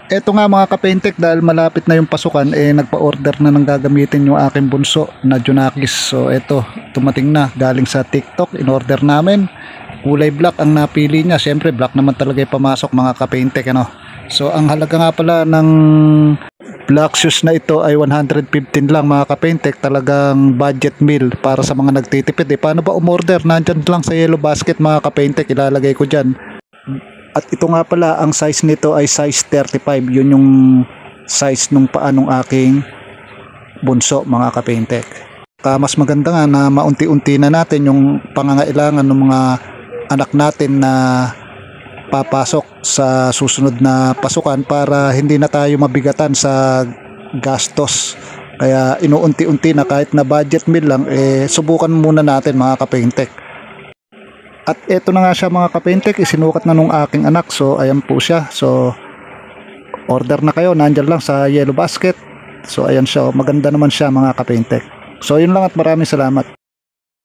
Eto nga mga kapentek, dahil malapit na yung pasukan, nagpa-order na ng gagamitin yung aking bunso na Junakis. So eto, tumating na galing sa TikTok, in-order namin. Kulay black ang napili niya. Siyempre black naman talaga yung pamasok mga kapentek, ano. So ang halaga nga pala ng black shoes na ito ay 115 lang mga kapentek. Talagang budget meal para sa mga nagtitipid. Paano ba umorder? Nandyan lang sa yellow basket mga kapentek, ilalagay ko dyan. At ito nga pala, ang size nito ay size 35. Yun yung size nung paa nung aking bunso mga kapentek. Mas maganda nga na maunti-unti na natin yung pangangailangan ng mga anak natin na papasok sa susunod na pasukan para hindi na tayo mabigatan sa gastos. Kaya inuunti-unti na, kahit na budget meal lang, subukan muna natin mga kapentek. At eto na nga siya mga kapentek, isinukat na nung aking anak. So ayan po siya. So order na kayo, nandyan lang sa yellow basket. So ayan siya, maganda naman siya mga kapentek. So yun lang at maraming salamat.